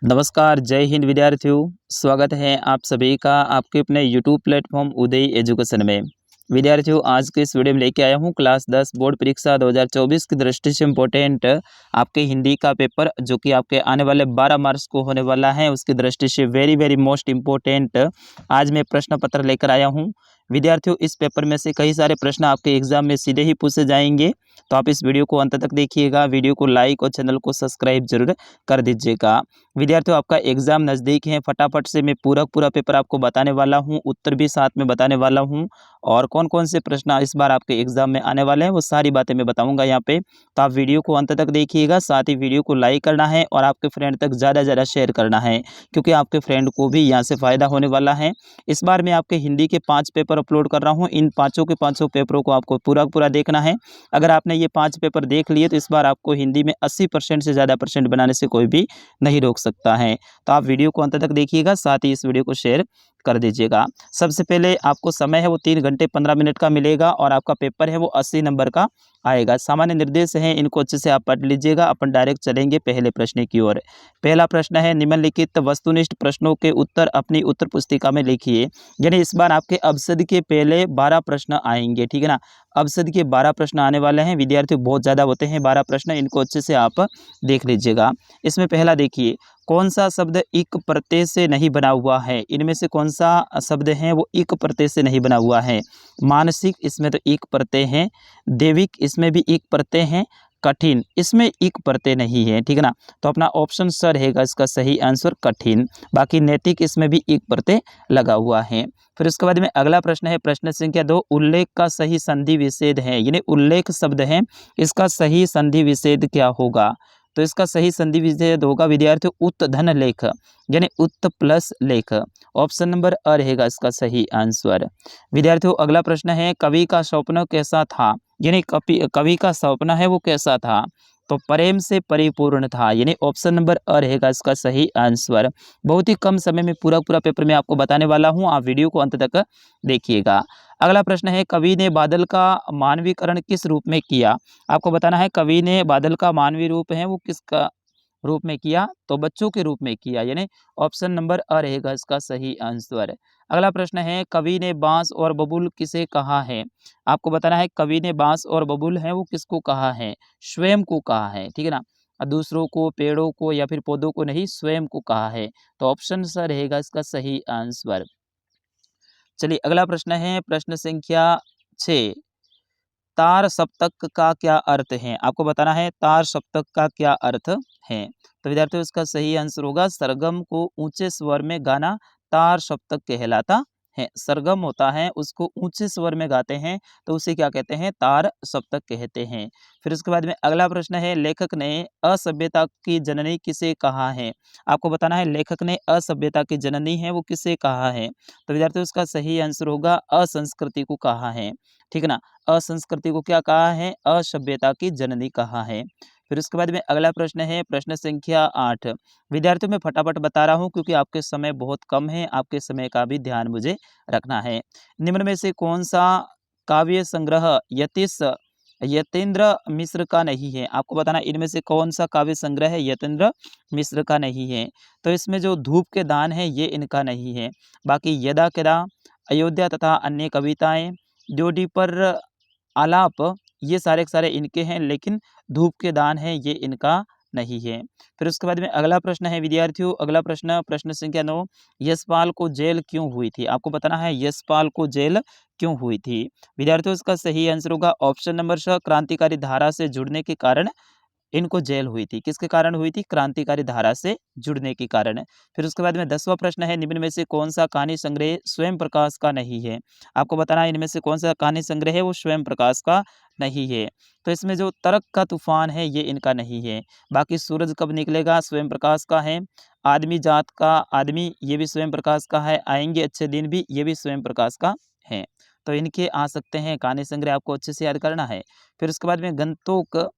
नमस्कार, जय हिंद विद्यार्थियों। स्वागत है आप सभी का आपके अपने यूट्यूब प्लेटफॉर्म उदय एजुकेशन में। विद्यार्थियों, आज के इस वीडियो में लेके आया हूँ क्लास 10 बोर्ड परीक्षा 2024 की दृष्टि से इम्पोर्टेंट आपके हिंदी का पेपर जो कि आपके आने वाले 12 मार्च को होने वाला है, उसकी दृष्टि से वेरी मोस्ट इम्पोर्टेंट आज मैं प्रश्न पत्र लेकर आया हूँ। विद्यार्थियों, इस पेपर में से कई सारे प्रश्न आपके एग्जाम में सीधे ही पूछे जाएंगे, तो आप इस वीडियो को अंत तक देखिएगा। वीडियो को लाइक और चैनल को सब्सक्राइब जरूर कर दीजिएगा। विद्यार्थियों, आपका एग्जाम नज़दीक है, फटाफट से मैं पूरा पेपर आपको बताने वाला हूं, उत्तर भी साथ में बताने वाला हूं और कौन कौन से प्रश्न इस बार आपके एग्जाम में आने वाले हैं वो सारी बातें मैं बताऊंगा यहाँ पे। तो आप वीडियो को अंत तक देखिएगा, साथ ही वीडियो को लाइक करना है और आपके फ्रेंड तक ज़्यादा शेयर करना है, क्योंकि आपके फ्रेंड को भी यहाँ से फ़ायदा होने वाला है। इस बार मैं आपके हिंदी के 5 पेपर अपलोड कर रहा हूँ। इन पाँचों के पाँचों पेपरों को आपको पूरा देखना है। अगर आपने ये 5 पेपर देख लिए तो इस बार आपको हिंदी में 80% से ज़्यादा परसेंट बनाने से कोई भी नहीं रोक सकता है। तो आप वीडियो को अंत तक देखिएगा, साथ ही इस वीडियो को शेयर कर दीजिएगा। सबसे पहले आपको समय है वो 3 घंटे 15 मिनट का मिलेगा और आपका पेपर है वो 80 नंबर का आएगा। सामान्य निर्देश हैं, इनको अच्छे से आप पढ़ लीजिएगा। अपन डायरेक्ट चलेंगे पहले प्रश्न की ओर। पहला प्रश्न है, निम्नलिखित वस्तुनिष्ठ प्रश्नों के उत्तर अपनी उत्तर पुस्तिका में लिखिए। यानी इस बार आपके अवसद के पहले 12 प्रश्न आएंगे, ठीक है ना। अवसद के 12 प्रश्न आने वाले हैं विद्यार्थियों, बहुत ज़्यादा होते हैं 12 प्रश्न, इनको अच्छे से आप देख लीजिएगा। इसमें पहला देखिए, कौन सा शब्द इक प्रत्यय से नहीं बना हुआ है। इनमें से कौन सा शब्द है वो इक प्रत्यय से नहीं बना हुआ है। मानसिक, इसमें तो इक प्रत्यय है। देविक, इसमें भी इक प्रत्यय है। कठिन, इसमें इक प्रत्यय नहीं है, ठीक है ना। तो अपना ऑप्शन स रहेगा इसका सही आंसर कठिन। बाकी नैतिक, इसमें भी इक प्रत्यय लगा हुआ है। फिर उसके बाद में अगला प्रश्न है, प्रश्न संख्या 2, उल्लेख का सही संधि विच्छेद है। यानी उल्लेख शब्द है, इसका सही संधि विच्छेद क्या होगा। तो इसका सही संधि विच्छेद होगा विद्यार्थियों उत धन लेख, यानी उत प्लस लेख। ऑप्शन नंबर अ रहेगा इसका सही आंसर। विद्यार्थियों, अगला प्रश्न है, कवि का स्वप्न कैसा था। यानी कवि का स्वप्न है वो कैसा था। तो प्रेम से परिपूर्ण था, यानी ऑप्शन नंबर अ रहेगा इसका सही आंसर। बहुत ही कम समय में पूरा पेपर मैं आपको बताने वाला हूँ, आप वीडियो को अंत तक देखिएगा। अगला प्रश्न है, कवि ने बादल का मानवीकरण किस रूप में किया। आपको बताना है कवि ने बादल का मानवीय रूप है वो किसका रूप में किया, तो बच्चों के रूप में किया, यानी ऑप्शन नंबर अ रहेगा इसका सही आंसर। अगला प्रश्न है, कवि ने बांस और बबूल किसे कहा है। आपको बताना है कवि ने बांस और बबूल है वो किसको कहा है, स्वयं को कहा है, ठीक है ना। दूसरों को, पेड़ों को या फिर पौधों को नहीं, स्वयं को कहा है। तो ऑप्शन स रहेगा इसका सही आंसर। चलिए अगला प्रश्न है, प्रश्न संख्या 6, तार सप्तक का क्या अर्थ है। आपको बताना है तार सप्तक का क्या अर्थ है। तो विद्यार्थियों, इसका सही आंसर होगा सरगम को ऊंचे स्वर में गाना तार सप्तक कहलाता है। सरगम होता है उसको ऊंचे स्वर में गाते हैं तो उसे क्या कहते हैं, तार सप्तक कहते हैं। फिर उसके बाद में अगला प्रश्न है, लेखक ने असभ्यता की जननी किसे कहा है। आपको बताना है लेखक ने असभ्यता की जननी है वो किसे कहा है। तो विद्यार्थियों, इसका सही आंसर होगा असंस्कृति को कहा है, ठीक है ना। असंस्कृति को क्या कहा है, असभ्यता की जननी कहा है। फिर उसके बाद में अगला प्रश्न है, प्रश्न संख्या 8। विद्यार्थियों, मैं फटाफट बता रहा हूं क्योंकि आपके समय बहुत कम है, आपके समय का भी ध्यान मुझे रखना है। निम्न में से कौन सा काव्य संग्रह यतीन्द्र मिश्र का नहीं है। आपको बताना इनमें से कौन सा काव्य संग्रह है यतीन्द्र मिश्र का नहीं है। तो इसमें जो धूप के दान है ये इनका नहीं है। बाकी यदा कदा, अयोध्या तथा अन्य कविताएं, ड्योढ़ी पर आलाप, ये सारे के सारे इनके हैं, लेकिन धूप के दान है ये इनका नहीं है। फिर उसके बाद में अगला प्रश्न है विद्यार्थियों, अगला प्रश्न प्रश्न संख्या 9, यशपाल को जेल क्यों हुई थी। आपको बताना है यशपाल को जेल क्यों हुई थी। विद्यार्थियों, इसका सही आंसर होगा ऑप्शन नंबर स, क्रांतिकारी धारा से जुड़ने के कारण इनको जेल हुई थी। किसके कारण हुई थी, क्रांतिकारी धारा से जुड़ने के कारण। फिर उसके बाद में 10वां प्रश्न है, निम्न में से कौन सा कहानी संग्रह स्वयं प्रकाश का नहीं है। आपको बताना है इनमें से कौन सा कहानी संग्रह है वो स्वयं प्रकाश का नहीं है। तो इसमें जो तर्क का तूफान है ये इनका नहीं है। बाकी सूरज कब निकलेगा स्वयं प्रकाश का है। आदमी जात का आदमी, ये भी स्वयं प्रकाश का है। आएंगे अच्छे दिन भी, ये भी स्वयं प्रकाश का है। तो इनके आ सकते हैं कहानी संग्रह, आपको अच्छे से याद करना है। फिर उसके बाद में गंतोक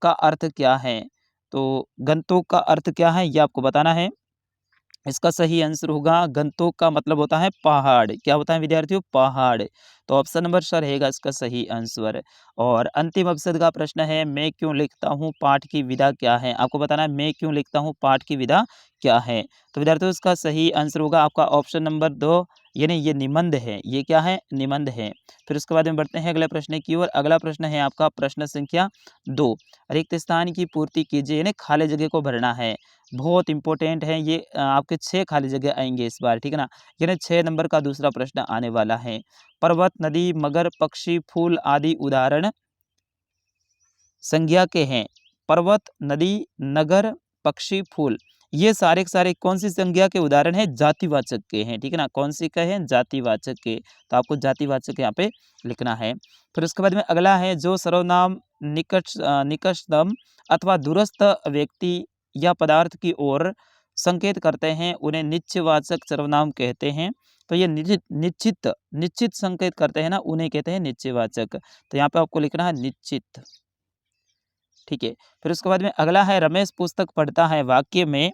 का अर्थ क्या है। तो गंतोक का अर्थ क्या है ये आपको बताना है। इसका सही आंसर होगा गंतोक का मतलब होता है पहाड़। क्या होता है विद्यार्थियों? पहाड़। तो ऑप्शन नंबर स रहेगा इसका सही आंसर। और अंतिम अवसद का प्रश्न है, मैं क्यों लिखता हूँ, पाठ की विधा क्या है? आपको बताना है मैं क्यों लिखता हूँ, पाठ की विधा क्या है? तो विद्यार्थियों इसका सही आंसर होगा आपका ऑप्शन नंबर 2, यानी ये निबंध है। ये क्या है? निबंध है। फिर उसके बाद में बढ़ते हैं अगले प्रश्न की ओर। अगला प्रश्न है आपका प्रश्न संख्या 2, रिक्त स्थान की पूर्ति कीजिए, यानी खाली जगह को भरना है। बहुत इंपॉर्टेंट है ये, आपके 6 खाली जगह आएंगे इस बार, ठीक है ना। यानी 6 नंबर का दूसरा प्रश्न आने वाला है। पर्वत, नदी, मगर, पक्षी, फूल आदि उदाहरण संज्ञा के हैं। पर्वत, नदी, नगर, पक्षी, फूल, ये सारे के सारे कौन सी संज्ञा के उदाहरण है? जातिवाचक के हैं, ठीक है ना। कौन सी के हैं? जातिवाचक के। तो आपको जातिवाचक यहाँ पे लिखना है। फिर उसके बाद में अगला है, जो सर्वनाम निकटतम अथवा दूरस्थ व्यक्ति या पदार्थ की ओर संकेत करते हैं उन्हें निश्चयवाचक सर्वनाम कहते हैं। तो ये निश्चित निश्चित संकेत करते हैं ना, उन्हें कहते हैं निश्चयवाचक। तो यहाँ पे आपको लिखना है निश्चित, ठीक है। फिर उसके बाद में अगला है, रमेश पुस्तक पढ़ता है, वाक्य में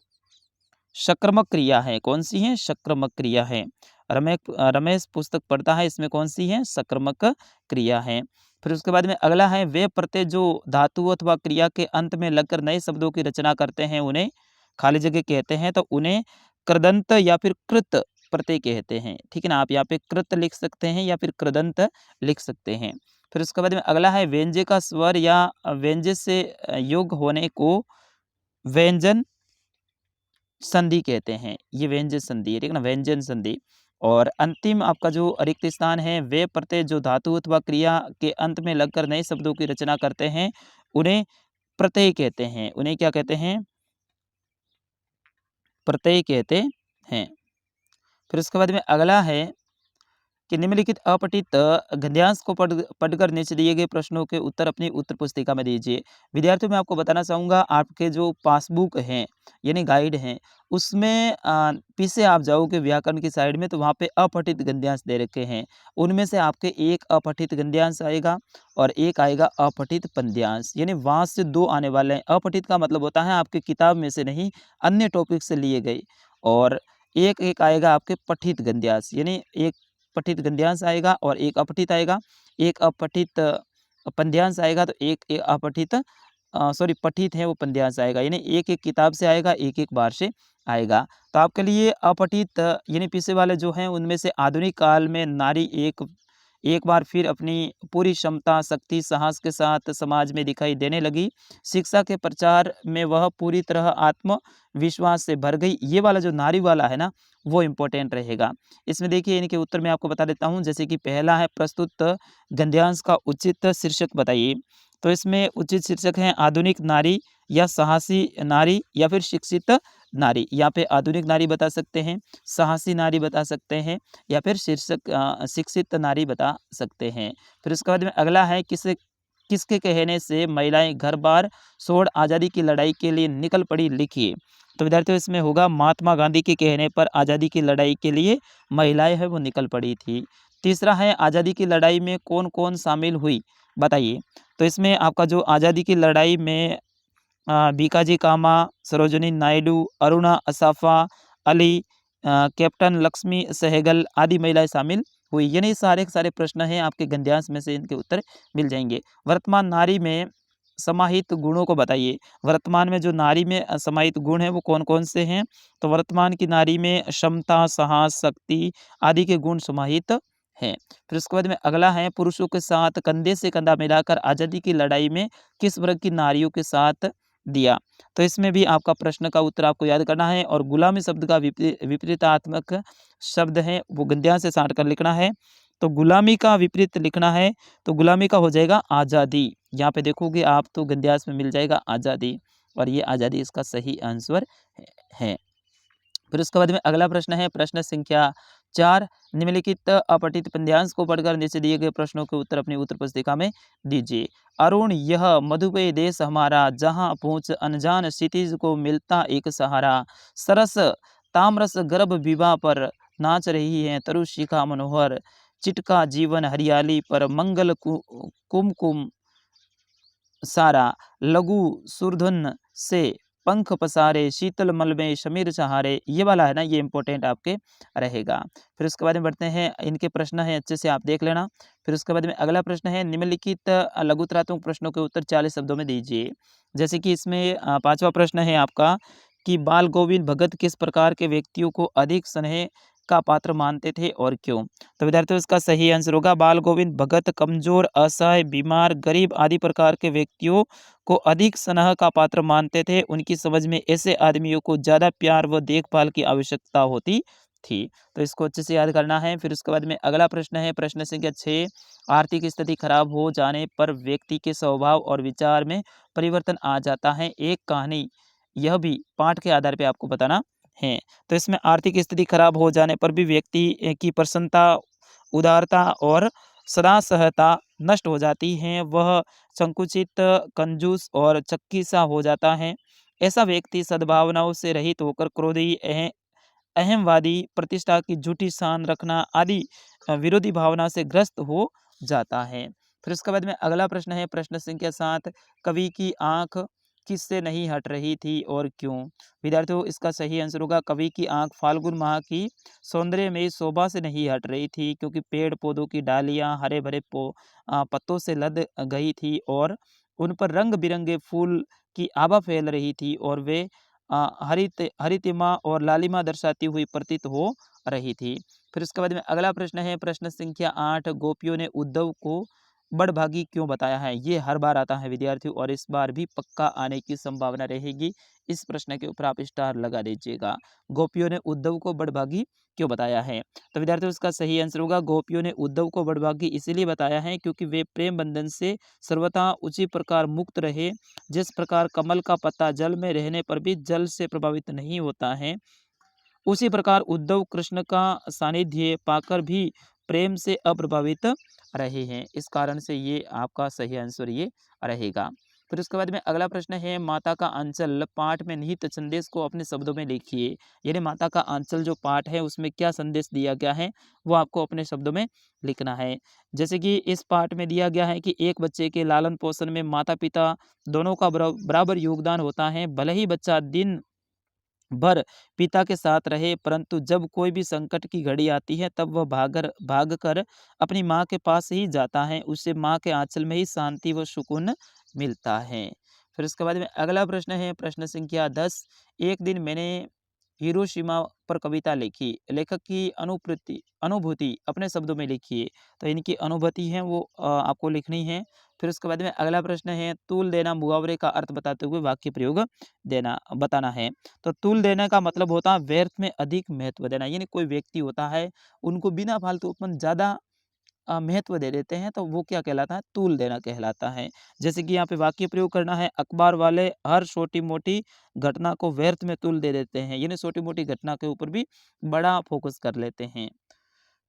सक्रमक क्रिया है, कौन सी है? सक्रमक क्रिया है। रमेश पुस्तक पढ़ता है, इसमें कौन सी है? सक्रमक क्रिया है। फिर उसके बाद में अगला है, वे प्रत्यय जो धातु अथवा क्रिया के अंत में लगकर नए शब्दों की रचना करते हैं उन्हें खाली जगह कहते हैं। तो उन्हें कृदंत या फिर कृत प्रत्यय कहते हैं, ठीक है ना। आप यहाँ पे कृत लिख सकते हैं या फिर कृदंत लिख सकते हैं। फिर उसके बाद में अगला है, व्यंजय का स्वर या व्यंजय से योग होने को व्यंजन संधि कहते हैं। ये व्यंजन संधि है, ठीक है ना, व्यंजन संधि। और अंतिम आपका जो रिक्त स्थान है, वे प्रत्यय जो धातु अथवा क्रिया के अंत में लगकर नए शब्दों की रचना करते हैं उन्हें प्रत्यय कहते हैं। उन्हें क्या कहते हैं? प्रत्यय कहते हैं। फिर उसके बाद में अगला है कि निम्नलिखित अपठित गद्यांश को पढ़कर नीचे दिए गए प्रश्नों के उत्तर अपनी उत्तर पुस्तिका में दीजिए। विद्यार्थियों मैं आपको बताना चाहूँगा, आपके जो पासबुक हैं यानी गाइड हैं, उसमें पीछे आप जाओगे व्याकरण की साइड में, तो वहाँ पे अपठित गद्यांश दे रखे हैं। उनमें से आपके एक अपठित गद्यांश आएगा और एक आएगा अपठित पद्यांश, यानी वहाँ से 2 आने वाले हैं। अपठित का मतलब होता है आपकी किताब में से नहीं, अन्य टॉपिक से लिए गए। और एक एक आएगा आपके पठित गद्यांश, यानी एक पठित गद्यांश आएगा और एक अपठित आएगा। एक अपठित पद्यांश आएगा, तो एक अपठित सॉरी पठित है वो पद्यांश आएगा, यानी एक एक किताब से आएगा, एक एक बार से आएगा। तो आपके लिए अपठित यानी पीछे वाले जो हैं उनमें से आधुनिक काल में नारी एक बार फिर अपनी पूरी क्षमता, शक्ति, साहस के साथ समाज में दिखाई देने लगी। शिक्षा के प्रचार में वह पूरी तरह आत्मविश्वास से भर गई। ये वाला जो नारी वाला है ना, वो इम्पोर्टेंट रहेगा। इसमें देखिए इनके उत्तर मैं आपको बता देता हूँ। जैसे कि पहला है, प्रस्तुत गद्यांश का उचित शीर्षक बताइए। तो इसमें उचित शीर्षक है आधुनिक नारी या साहसी नारी या फिर शिक्षित नारी। यहाँ पे आधुनिक नारी बता सकते हैं, साहसी नारी बता सकते हैं या फिर शिक्षित नारी बता सकते हैं। फिर उसके बाद में अगला है, किसके कहने से महिलाएं घर बार छोड़ आज़ादी की लड़ाई के लिए निकल पड़ी, लिखिए। तो विद्यार्थियों इसमें होगा, महात्मा गांधी के कहने पर आज़ादी की लड़ाई के लिए महिलाएं है वो निकल पड़ी थी। तीसरा है, आज़ादी की लड़ाई में कौन कौन शामिल हुई, बताइए। तो इसमें आपका जो आज़ादी की लड़ाई में भीकाजी कामा, सरोजिनी नायडू, अरुणा असाफा अली, कैप्टन लक्ष्मी सहगल आदि महिलाएं शामिल हुई। यानी सारे के सारे प्रश्न हैं आपके गद्यांश में से, इनके उत्तर मिल जाएंगे। वर्तमान नारी में समाहित गुणों को बताइए। वर्तमान में जो नारी में समाहित गुण हैं वो कौन कौन से हैं? तो वर्तमान की नारी में क्षमता, साहस, शक्ति आदि के गुण समाहित हैं। फिर उसके बाद में अगला है, पुरुषों के साथ कंधे से कंधा मिलाकर आज़ादी की लड़ाई में किस वर्ग की नारियों के साथ दिया। तो इसमें भी आपका प्रश्न का उत्तर आपको याद करना है। और गुलामी शब्द का विपरीतात्मक शब्द है वो गद्यांश से साट कर लिखना है। तो गुलामी का विपरीत लिखना है, तो गुलामी का हो जाएगा आज़ादी। यहाँ पे देखोगे आप तो गद्यांश में मिल जाएगा आज़ादी, और ये आज़ादी इसका सही आंसर है। फिर उसके बाद में अगला प्रश्न है, प्रश्न संख्या 4, निम्नलिखित अपठित पद्यांश को पढ़कर नीचे दिए गए प्रश्नों के उत्तर अपनी उत्तर पुस्तिका में दीजिए। अरुण यह मधुपेय देश हमारा, जहाँ पहुँच अनजान क्षितिज को मिलता एक सहारा। सरस तामरस गर्भ विवाह पर नाच रही है तरुशिखा मनोहर। चिटका जीवन हरियाली पर मंगल कुमकुम सारा। लघु सुरधुन से पंख पसारे शीतल मल में शमीर सहारे, ये वाला है ना, ये इंपॉर्टेंट आपके रहेगा। फिर उसके बाद में बढ़ते हैं, इनके प्रश्न है अच्छे से आप देख लेना। फिर उसके बाद में अगला प्रश्न है, निम्नलिखित लघुतरात्मक प्रश्नों के उत्तर 40 शब्दों में दीजिए। जैसे कि इसमें पांचवा प्रश्न है आपका कि बाल गोविंद भगत किस प्रकार के व्यक्तियों को अधिक स्नेह का पात्र मानते थे और क्यों? तो विद्यार्थियों इसका सही आंसर होगा बाल गोविंद भगत कमजोर, असहाय, बीमार, गरीब आदि प्रकार के व्यक्तियों को अधिक स्नेह का पात्र मानते थे। उनकी समझ में ऐसे आदमियों को ज्यादा प्यार व देखभाल की आवश्यकता होती थी। तो इसको अच्छे से याद करना है। फिर उसके बाद में अगला प्रश्न है, प्रश्न संख्या 6, आर्थिक स्थिति खराब हो जाने पर व्यक्ति के स्वभाव और विचार में परिवर्तन आ जाता है। एक कहानी यह भी पाठ के आधार पे आपको बताना है। तो इसमें आर्थिक स्थिति खराब हो जाने पर भी व्यक्ति की प्रसन्नता, उदारता और सदा सहता नष्ट हो जाती हैं। वह संकुचित, कंजूस और चक्की सा हो जाता है। ऐसा व्यक्ति सद्भावनाओं से रहित होकर क्रोधी, अहमवादी, प्रतिष्ठा की झूठी शान रखना आदि विरोधी भावना से ग्रस्त हो जाता है। फिर उसके बाद में अगला प्रश्न है, प्रश्न संख्या 7, कवि की आंख किससे नहीं हट रही थी और क्यों? विद्यार्थियों इसका सही आंसर होगा कवि की आंख फाल्गुन माह की सौंदर्य में शोभा से नहीं हट रही थी, क्योंकि पेड़ पौधों की डालियां हरे भरे पत्तों से लद गई थी और उन पर रंग बिरंगे फूल की आभा फैल रही थी और वे हरितिमा और लालिमा दर्शाती हुई प्रतीत हो रही थी। फिर उसके बाद में अगला प्रश्न है, प्रश्न संख्या 8, गोपियों ने उद्धव को बड़भागी क्यों बताया है? ये हर बार आता है विद्यार्थियों और इस बार भी पक्का आने की संभावना रहेगी। इस प्रश्न के ऊपर आप स्टार लगा दीजिएगा। गोपियों ने उद्धव को बड़भागी क्यों बताया है? तो विद्यार्थियों इसका सही आंसर होगा गोपियों ने उद्धव को बड़भागी इसलिए बताया है क्योंकि वे प्रेम बंधन से सर्वथा उसी प्रकार मुक्त रहे जिस प्रकार कमल का पत्ता जल में रहने पर भी जल से प्रभावित नहीं होता है, उसी प्रकार उद्धव कृष्ण का सानिध्य पाकर भी प्रेम से अप्रभावित रहे हैं। इस कारण से ये आपका सही आंसर ये रहेगा। फिर उसके बाद में अगला प्रश्न है, माता का आंचल पाठ में निहित संदेश को अपने शब्दों में लिखिए। यानी माता का आंचल जो पाठ है उसमें क्या संदेश दिया गया है वो आपको अपने शब्दों में लिखना है। जैसे कि इस पाठ में दिया गया है कि एक बच्चे के लालन पोषण में माता पिता दोनों का बराबर योगदान होता है। भले ही बच्चा दिन भर पिता के साथ रहे, परंतु जब कोई भी संकट की घड़ी आती है तब वह भाग कर अपनी माँ के पास ही जाता है। उसे माँ के आंचल में ही शांति व सुकून मिलता है। फिर उसके बाद में अगला प्रश्न है, प्रश्न संख्या 10, एक दिन मैंने हिरोशिमा पर कविता लिखी। लेखक की अनुभूति अपने शब्दों में लिखिए। तो इनकी अनुभूति है वो आपको लिखनी है। फिर उसके बाद में अगला प्रश्न है, तूल देना मुहावरे का अर्थ बताते हुए वाक्य प्रयोग देना बताना है। तो तूल देने का मतलब होता है व्यर्थ में अधिक महत्व देना। यानी कोई व्यक्ति होता है उनको बिना फालतूपन ज़्यादा महत्व दे देते हैं तो वो क्या कहलाता है? तूल देना कहलाता है। जैसे कि यहाँ पे वाक्य प्रयोग करना है, अखबार वाले हर छोटी-मोटी घटना को व्यर्थ में तूल दे देते हैं। यानी छोटी-मोटी घटना के ऊपर भी बड़ा फोकस कर लेते हैं।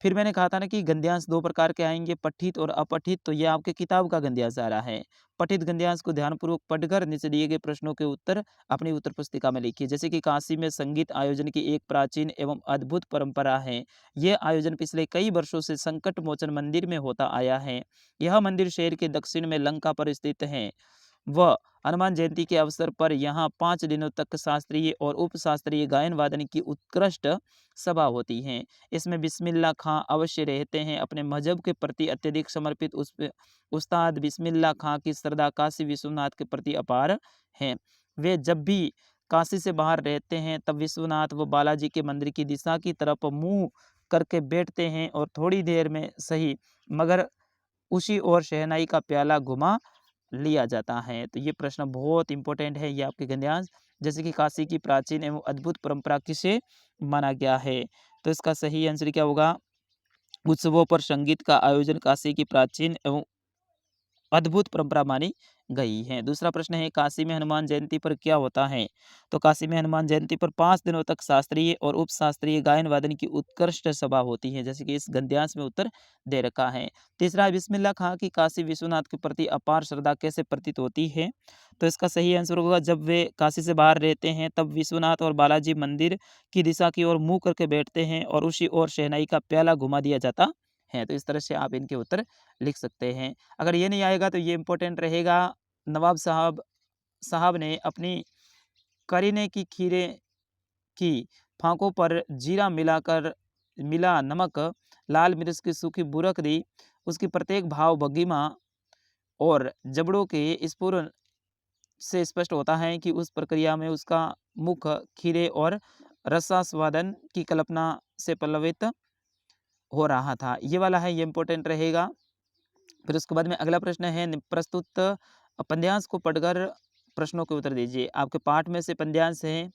फिर मैंने कहा था ना कि गद्यांश 2 प्रकार के आएँगे, पठित और अपठित। तो ये आपके किताब का गद्यांश आ रहा है। पठित गद्यांश को ध्यानपूर्वक पढ़कर नीचे दिए गए प्रश्नों के उत्तर अपनी उत्तर पुस्तिका में लिखिए। जैसे कि काशी में संगीत आयोजन की एक प्राचीन एवं अद्भुत परंपरा है। ये आयोजन पिछले कई वर्षों से संकट मोचन मंदिर में होता आया है। यह मंदिर शहर के दक्षिण में लंका पर स्थित है। व हनुमान जयंती के अवसर पर यहाँ 5 दिनों तक शास्त्रीय और उपशास्त्रीय गायन वादन की उत्कृष्ट सभा होती है। इसमें बिस्मिल्लाह खां अवश्य रहते हैं। अपने मजहब के प्रति अत्यधिक समर्पित उस्ताद बिस्मिल्लाह खां की श्रद्धा काशी विश्वनाथ के प्रति अपार है। वे जब भी काशी से बाहर रहते हैं तब विश्वनाथ व बालाजी के मंदिर की दिशा की तरफ मुंह करके बैठते हैं और थोड़ी देर में सही मगर उसी ओर शहनाई का प्याला घुमा लिया जाता है। तो ये प्रश्न बहुत इंपॉर्टेंट है, ये आपके गद्यांश। जैसे कि काशी की प्राचीन एवं अद्भुत परंपरा किसे माना गया है? तो इसका सही आंसर क्या होगा? उत्सवों पर संगीत का आयोजन काशी की प्राचीन एवं अद्भुत परंपरा मानी गई है। दूसरा प्रश्न है, काशी में हनुमान जयंती पर क्या होता है? तो काशी में हनुमान जयंती पर 5 दिनों तक शास्त्रीय और उपशास्त्रीय गायन वादन की उत्कृष्ट सभा होती है। जैसे कि इस गद्यांश में उत्तर दे रखा है। तीसरा, बिस्मिल्लाह खां की काशी विश्वनाथ के प्रति अपार श्रद्धा कैसे प्रतीत होती है? तो इसका सही आंसर होगा जब वे काशी से बाहर रहते हैं तब विश्वनाथ और बालाजी मंदिर की दिशा की ओर मुंह करके बैठते हैं और उसी ओर शहनाई का प्याला घुमा दिया जाता है। तो इस तरह से आप इनके उत्तर लिख सकते हैं। अगर ये नहीं आएगा तो ये इम्पोर्टेंट रहेगा, नवाब साहब साहब ने अपनी करीने की खीरे की फांकों पर जीरा मिला नमक, लाल मिर्च की सूखी बुरक दी, उसकी प्रत्येक भाव भंगिमा और जबड़ों के स्फुरण से स्पष्ट होता है कि उस प्रक्रिया में उसका मुख खीरे और रसास्वादन की कल्पना से पल्लवित हो रहा था। ये वाला है, ये इंपॉर्टेंट रहेगा। फिर उसके बाद में अगला प्रश्न है, प्रस्तुत पद्यांश को पढ़कर प्रश्नों के उत्तर दीजिए। आपके पाठ में से पद्यांश है,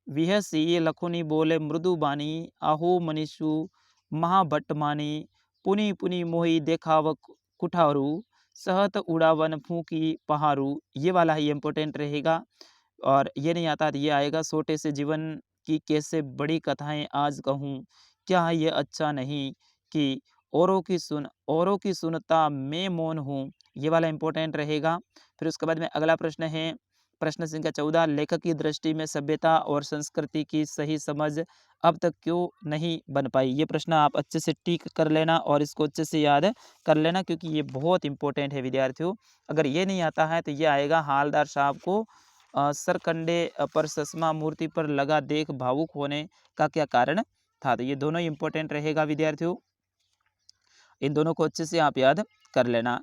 विहसी लखुनी बोले मृदु बानी, आहो मनीषु महाभट्ट मानी, पुनि पुनि मोहि देखाव कुठारू, सहत उड़ावन फूकी पहारू। ये वाला ही इंपॉर्टेंट रहेगा। और ये नहीं आता तो ये आएगा, छोटे से जीवन की कैसे बड़ी कथाएं आज कहूँ, क्या ये अच्छा नहीं कि औरों की सुनता मैं मौन हूँ। ये वाला इंपॉर्टेंट रहेगा। फिर उसके बाद में अगला प्रश्न है, प्रश्न संख्या 14, लेखक की दृष्टि में सभ्यता और संस्कृति की सही समझ अब तक क्यों नहीं बन पाई। ये प्रश्न आप अच्छे से टिक कर लेना और इसको अच्छे से याद कर लेना, क्योंकि ये बहुत इंपॉर्टेंट है विद्यार्थियों। अगर ये नहीं आता है तो ये आएगा, हालदार साहब को सरकंडे पर चश्मा मूर्ति पर लगा देख भावुक होने का क्या कारण था। तो ये दोनों इंपॉर्टेंट रहेगा विद्यार्थियों, इन दोनों को अच्छे से आप याद कर लेना।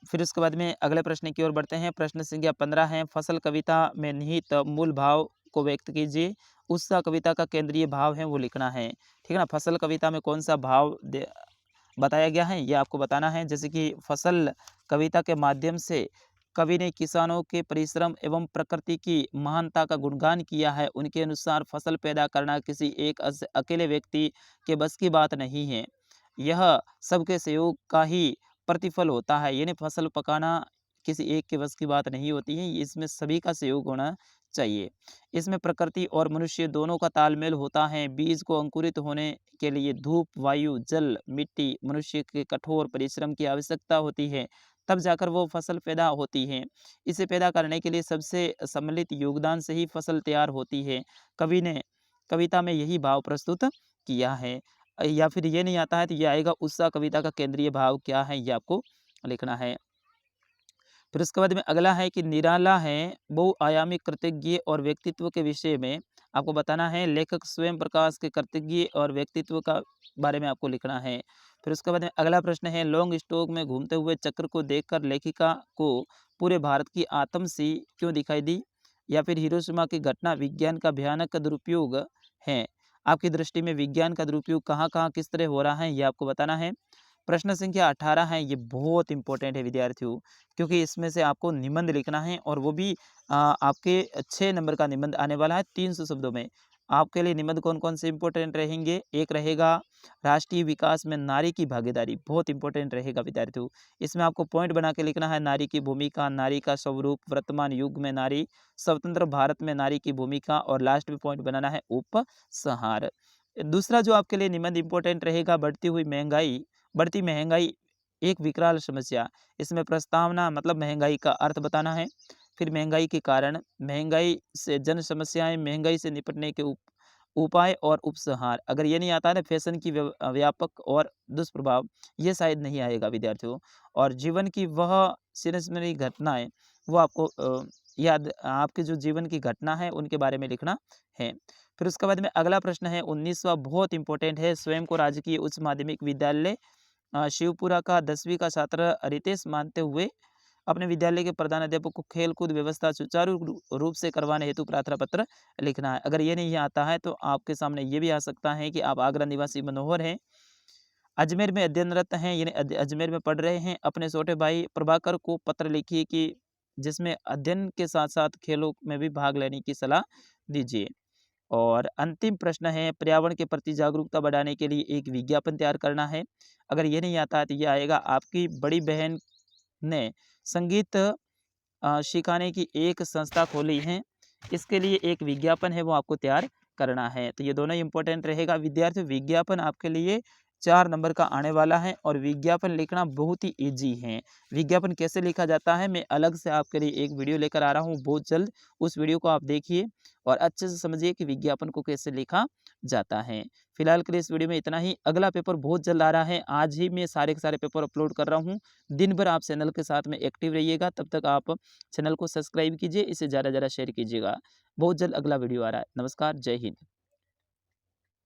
फिर उसके बाद में अगले प्रश्न की ओर बढ़ते हैं। प्रश्न संख्या 15 है, फसल कविता में निहित मूल भाव को व्यक्त कीजिए। उसका कविता का केंद्रीय भाव है वो लिखना है। ठीक है ना, फसल कविता में कौन सा भाव बताया गया है ये आपको बताना है। जैसे कि फसल कविता के माध्यम से कवि ने किसानों के परिश्रम एवं प्रकृति की महानता का गुणगान किया है। उनके अनुसार फसल पैदा करना किसी एक अकेले व्यक्ति के बस की बात नहीं है, यह सबके सहयोग का ही प्रतिफल होता है। यानी फसल पकाना किसी एक के बस की बात नहीं होती है, इसमें सभी का सहयोग होना चाहिए। इसमें प्रकृति और मनुष्य दोनों का तालमेल होता है। बीज को अंकुरित होने के लिए धूप, वायु, जल, मिट्टी, मनुष्य के कठोर परिश्रम की आवश्यकता होती है, तब जाकर वो फसल पैदा होती है। इसे पैदा करने के लिए सबसे सम्मिलित योगदान से ही फसल तैयार होती है। कवि ने कविता में यही भाव प्रस्तुत किया है। या फिर ये नहीं आता है तो ये आएगा, उत्साह कविता का केंद्रीय भाव क्या है ये आपको लिखना है। फिर उसके बाद में अगला है कि निराला है बहुआयामी कृतज्ञ और व्यक्तित्व के विषय में आपको बताना है। लेखक स्वयं प्रकाश के कृतज्ञ और व्यक्तित्व का बारे में आपको लिखना है। फिर उसके बाद में अगला प्रश्न है, लॉन्ग स्टॉक में घूमते हुए चक्र को देखकर लेखिका को पूरे भारत की आत्म सी क्यों दिखाई दी। या फिर हिरोशिमा की घटना विज्ञान का भयानक दुरुपयोग है। आपकी दृष्टि में विज्ञान का दुरुपयोग कहाँ कहाँ किस तरह हो रहा है ये आपको बताना है। प्रश्न संख्या 18 है, ये बहुत इंपॉर्टेंट है विद्यार्थियों, क्योंकि इसमें से आपको निबंध लिखना है और वो भी आपके 6 नंबर का निबंध आने वाला है 300 शब्दों में। आपके लिए निबंध कौन कौन से इंपॉर्टेंट रहेंगे, एक रहेगा राष्ट्रीय विकास में नारी की भागीदारी, बहुत इंपॉर्टेंट रहेगा विद्यार्थियों। इसमें आपको पॉइंट बना के लिखना है, नारी की भूमिका, नारी का स्वरूप, वर्तमान युग में नारी, स्वतंत्र भारत में नारी की भूमिका, और लास्ट में पॉइंट बनाना है उपसंहार। दूसरा जो आपके लिए निबंध इंपॉर्टेंट रहेगा, बढ़ती महंगाई एक विकराल समस्या। इसमें प्रस्तावना मतलब महंगाई का अर्थ बताना है, फिर महंगाई के कारण, महंगाई से जन समस्याएं, महंगाई से निपटने के उपाय और उपसंहार। अगर ये नहीं आता है ना, फैशन की व्यापक और दुष्प्रभाव, ये शायद नहीं आएगा विद्यार्थियों। और जीवन की वह चिरस्मरणीय घटनाएं, वो आपको याद, आपके जो जीवन की घटना है उनके बारे में लिखना है। फिर उसके बाद में अगला प्रश्न है 19वां, बहुत इंपॉर्टेंट है। स्वयं को राजकीय उच्च माध्यमिक विद्यालय शिवपुरा का 10वीं का छात्र रितेश मानते हुए अपने विद्यालय के प्रधान अध्यापक को खेलकूद व्यवस्था सुचारू रूप से करवाने हेतु प्रार्थना पत्र लिखना है। अगर ये नहीं आता है तो आपके सामने ये भी आ सकता है कि आप आगरा निवासी मनोहर हैं, अजमेर में अध्ययनरत हैं, यानी अजमेर में पढ़ रहे हैं, अपने छोटे भाई प्रभाकर को पत्र लिखिए कि जिसमें अध्ययन के साथ साथ खेलों में भी भाग लेने की सलाह दीजिए। और अंतिम प्रश्न है, पर्यावरण के प्रति जागरूकता बढ़ाने के लिए एक विज्ञापन तैयार करना है। अगर ये नहीं आता है तो ये आएगा, आपकी बड़ी बहन ने संगीत सिखाने की एक संस्था खोली है, इसके लिए एक विज्ञापन है वो आपको तैयार करना है। तो ये दोनों इंपॉर्टेंट रहेगा विद्यार्थियों। विज्ञापन आपके लिए 4 नंबर का आने वाला है और विज्ञापन लिखना बहुत ही ईजी है। विज्ञापन कैसे लिखा जाता है मैं अलग से आपके लिए एक वीडियो लेकर आ रहा हूँ बहुत जल्द, उस वीडियो को आप देखिए और अच्छे से समझिए कि विज्ञापन को कैसे लिखा जाता है। फिलहाल के लिए इस वीडियो में इतना ही। अगला पेपर बहुत जल्द आ रहा है। आज ही मैं सारे के सारे पेपर अपलोड कर रहा हूँ। दिन भर आप चैनल के साथ में एक्टिव रहिएगा। तब तक आप चैनल को सब्सक्राइब कीजिए, इसे ज़्यादा से ज़्यादा शेयर कीजिएगा। बहुत जल्द अगला वीडियो आ रहा है। नमस्कार, जय हिंद।